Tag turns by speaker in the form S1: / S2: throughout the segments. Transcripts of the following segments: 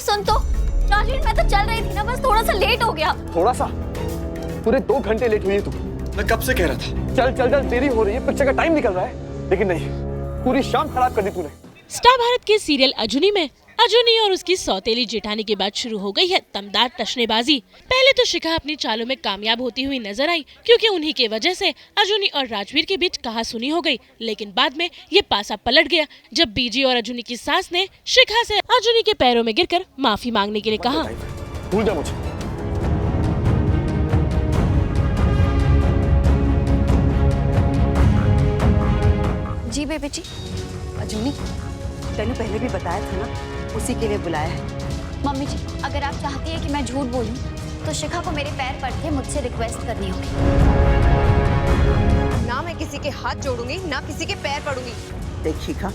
S1: सुन तो। राजवीर मैं तो चल रही थी ना, बस थोड़ा सा लेट हो गया।
S2: थोड़ा सा? पूरे 2 घंटे लेट हुई है तू।
S3: मैं कब से कह रहा था।
S2: चल चल चल, देरी हो रही है, पिक्चर का टाइम निकल रहा है। लेकिन नहीं, पूरी शाम खराब कर दी तूने।
S4: स्टार भारत के सीरियल अजूनी में अजूनी और उसकी सौतेली जेठानी के बाद शुरू हो गई है दमदार टशनेबाजी। पहले तो शिखा अपनी चालों में कामयाब होती हुई नजर आई, क्योंकि उन्हीं की वजह से अजूनी और राजवीर के बीच कहासुनी हो गई। लेकिन बाद में ये पासा पलट गया जब बीजी और अजूनी की सास ने शिखा से अजूनी के पैरों में गिरकर माफी मांगने के लिए कहा।
S2: भूल जा मुझे।
S1: जी बेबी जी।
S5: अजूनी, तैने पहले भी बताया था ना, उसी के लिए बुलाया है।
S1: मम्मी जी, अगर आप चाहती है कि मैं झूठ बोलूं, तो शिखा को मेरे पैर पड़ के मुझसे रिक्वेस्ट करनी होगी।
S5: ना मैं किसी के हाथ जोड़ूंगी, ना किसी के पैर पड़ूंगी।
S6: देख शिखा,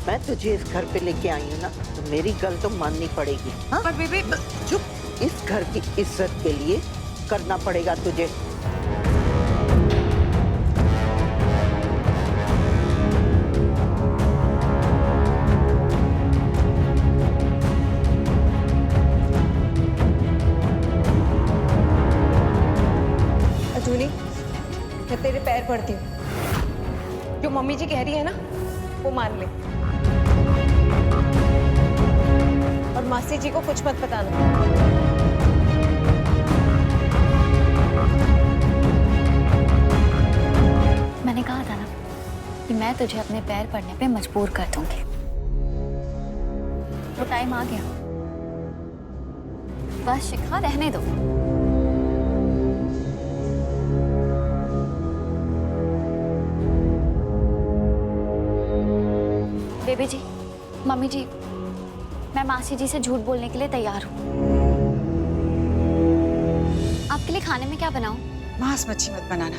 S6: मैं तुझे इस घर पे लेके आई हूँ ना, तो मेरी गल तो माननी पड़ेगी। हाँ?
S5: पर बेबी
S6: चुप। इस घर की इज्जत के लिए करना पड़ेगा तुझे।
S5: अजूनी, मैं तेरे पैर पड़ती हूँ। जो मम्मी जी कह रही है ना, वो मान ले। और मासी जी को कुछ मत बताना।
S1: मैंने कहा था ना कि मैं तुझे अपने पैर पड़ने पे मजबूर कर दूंगी। वो टाइम आ गया, बस शिखा रहने दो। बेबी जी, मम्मी जी, मैं मासी जी से झूठ बोलने के लिए तैयार हूँ। आपके लिए खाने में क्या बनाऊं?
S7: मांस मच्छी मत बनाना,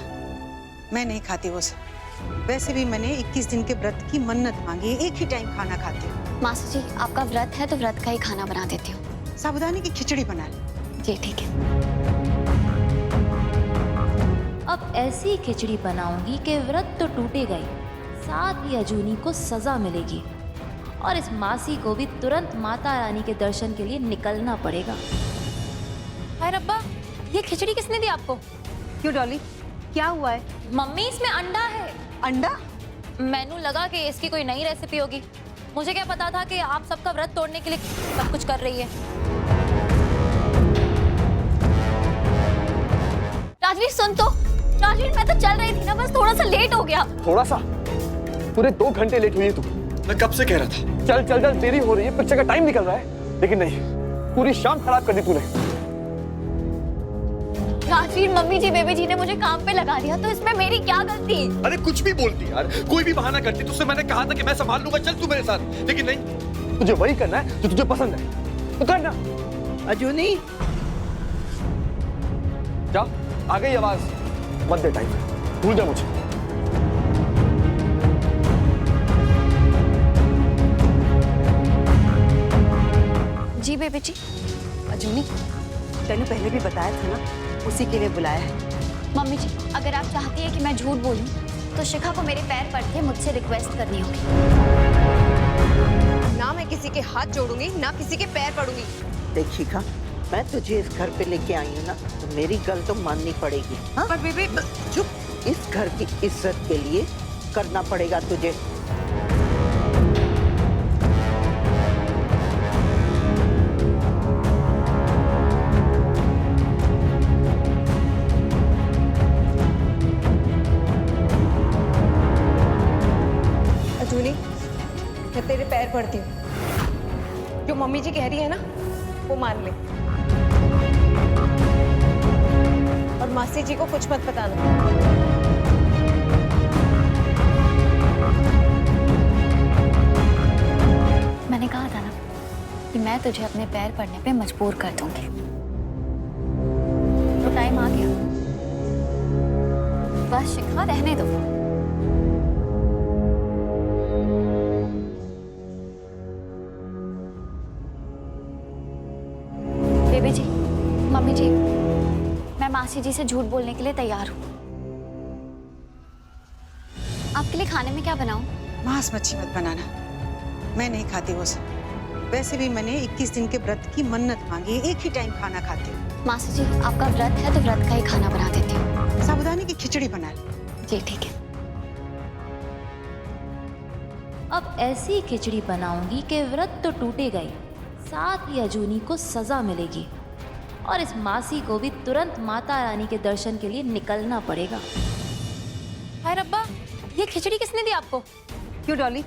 S7: मैं नहीं खाती वो सब। वैसे भी मैंने 21 दिन के व्रत की मन्नत मांगी है, एक ही टाइम खाना खाती हूँ।
S1: मासी जी, आपका व्रत है तो व्रत का ही खाना बना देती हूँ।
S7: साबूदाने की खिचड़ी बना ले।
S1: जी ठीक है।
S8: अब ऐसी खिचड़ी बनाऊंगी कि व्रत तो टूटेगा ही, साथ ही अजूनी को सजा मिलेगी और इस मासी को भी तुरंत माता रानी के दर्शन के लिए निकलना पड़ेगा।
S1: हाय रब्बा, ये खिचड़ी किसने दी आपको?
S5: क्यों डॉली, क्या हुआ है?
S1: मम्मी, इसमें अंडा है।
S5: अंडा?
S1: मैनू लगा कि इसकी कोई नई रेसिपी होगी। मुझे क्या पता था कि आप सबका व्रत तोड़ने के लिए सब कुछ कर रही है। राजवीर सुन तो। राजवीर मैं तो चल रही थी ना, बस थोड़ा सा लेट हो गया।
S2: थोड़ा सा? पूरे 2 घंटे लेट हुई है तू।
S3: मैं कब से कह रहा था।
S2: चल चल चल, देरी हो रही है, पिक्चर का टाइम निकल रहा है। लेकिन नहीं, पूरी शाम खराब कर दी तूने।
S1: राजवीर, मम्मी जी बेबी जी ने मुझे काम पे लगा दिया, तो इसमें मेरी क्या गलती?
S3: अरे कुछ भी बोलती यार, कोई भी बहाना करती। तुझसे मैंने कहा था कि मैं संभाल लूंगा, चल तू मेरे साथ। लेकिन नहीं,
S2: तुझे वही करना है जो तुझे पसंद है, तो करना।
S6: अजूनी,
S2: जा, आ गई आवाज, मत दे टाइम, भूल जा मुझे।
S1: जी बेबी जी।
S5: अजूनी, तैने पहले भी बताया था ना, उसी के लिए बुलाया है।
S1: मम्मी जी, अगर आप चाहती है कि मैं झूठ बोलूं, तो शिखा को मेरे पैर पड़ के मुझसे रिक्वेस्ट करनी होगी।
S5: ना मैं किसी के हाथ जोड़ूंगी, ना किसी के पैर पड़ूंगी।
S6: देख शिखा, मैं तुझे इस घर पे लेके आई हूँ ना, तो मेरी गल तो माननी पड़ेगी। हाँ?
S7: पर बेबी
S6: चुप। इस घर की इज्जत के लिए करना पड़ेगा तुझे।
S5: अजूनी, मैं तेरे पैर पड़ती हूँ। जो मम्मी जी कह रही है ना, वो मान ले। और मासी जी को कुछ मत बताना।
S1: मैंने कहा था ना कि मैं तुझे अपने पैर पड़ने पे मजबूर कर दूंगी। तो टाइम आ गया, बस शिखा रहने दो। बेबी जी, मम्मी जी, मैं मासी जी से झूठ बोलने के लिए तैयार हूँ। आपके लिए खाने में क्या बनाऊं?
S7: मांस मच्छी मत बनाना, मैं नहीं खाती वो सब। वैसे भी मैंने 21 दिन के व्रत की मन्नत मांगी है, एक ही टाइम खाना खाती हूँ।
S9: मासी जी, आपका व्रत है तो व्रत का ही खाना बना देती हूँ।
S7: साबूदाने की खिचड़ी बना ली।
S9: जी ठीक है।
S8: अब ऐसी खिचड़ी बनाऊंगी कि व्रत तो टूटेगा ही, साथ ही अजूनी को सजा मिलेगी और इस मासी को भी तुरंत माता रानी के दर्शन के लिए निकलना पड़ेगा।
S1: हाय रब्बा, ये खिचड़ी किसने दी आपको?
S5: क्यों डॉली,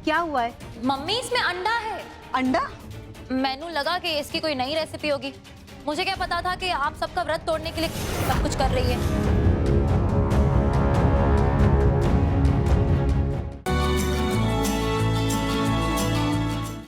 S5: क्या हुआ है?
S1: मम्मी, इसमें अंडा है।
S5: अंडा?
S1: मैनू लगा कि इसकी कोई नई रेसिपी होगी। मुझे क्या पता था कि आप सबका व्रत तोड़ने के लिए सब कुछ कर रही है।